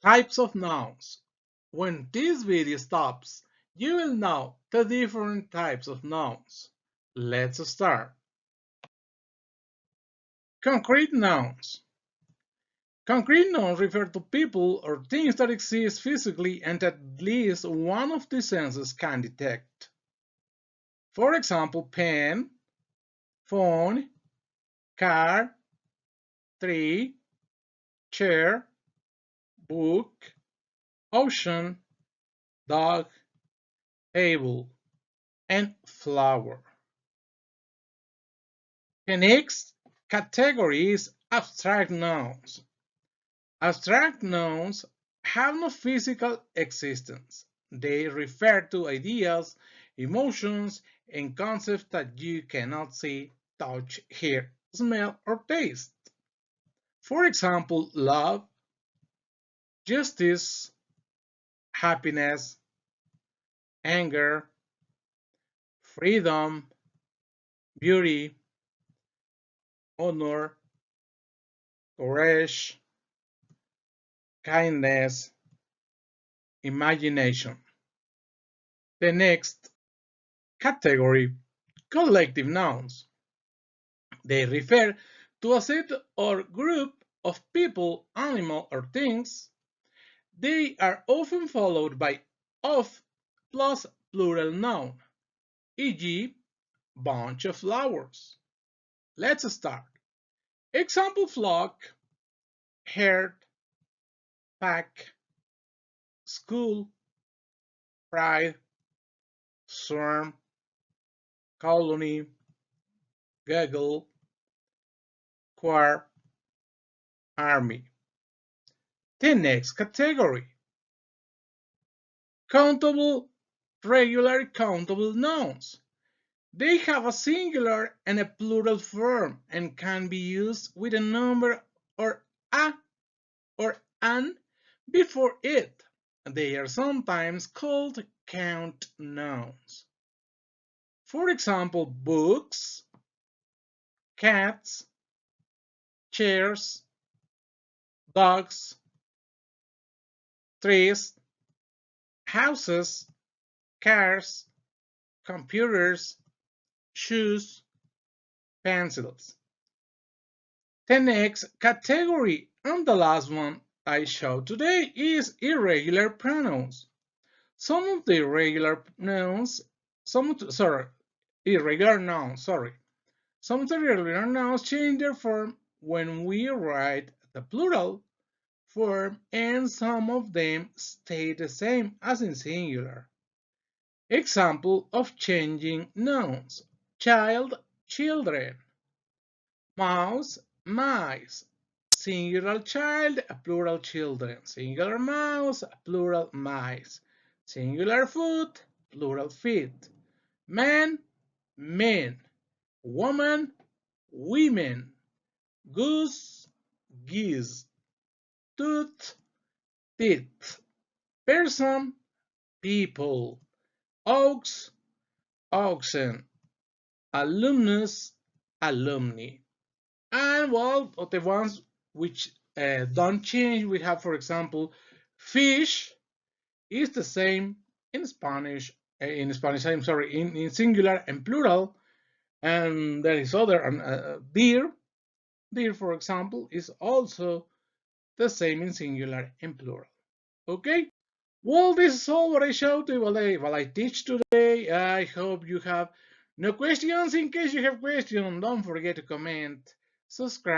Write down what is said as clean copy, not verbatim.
Types of nouns. When this video stops, you will know the different types of nouns. Let's start. Concrete nouns. Concrete nouns refer to people or things that exist physically and that at least one of the senses can detect. For example, pen, phone, car, tree, chair, book, ocean, dog, table, and flower. The next category is abstract nouns. Abstract nouns have no physical existence. They refer to ideas, emotions, and concepts that you cannot see, touch, hear, smell, or taste. For example, love, justice, happiness, anger, freedom, beauty, honor, courage, kindness, imagination. The next category, collective nouns. They refer to a set or group of people, animals, or things. They are often followed by of plus plural noun, e.g., bunch of flowers. Let's start. Example: flock, herd, pack, school, pride, swarm, colony, gaggle, choir, army. The next category, countable, regular countable nouns. They have a singular and a plural form and can be used with a number or a or an before it. They are sometimes called count nouns. For example, books, cats, chairs, dogs, trees, houses, cars, computers, shoes, pencils. The next category and the last one I show today is irregular pronouns. Some of the irregular nouns, irregular nouns, Some of the irregular nouns change their form when we write the plural form, and some of them stay the same as in singular. Example of changing nouns: child, children, mouse, mice, singular child, plural children, singular mouse, plural mice, singular foot, plural feet, man, men, woman, women, goose, geese, tooth, teeth, person, people, ox, oxen, alumnus, alumni. And well, the ones which don't change, we have, for example, fish is the same in Spanish, I'm sorry, in singular and plural. And there is other, deer, for example, is also the same in singular and plural. Okay? Well, this is all what I showed you while I teach today. I hope you have no questions. In case you have questions, don't forget to comment, subscribe.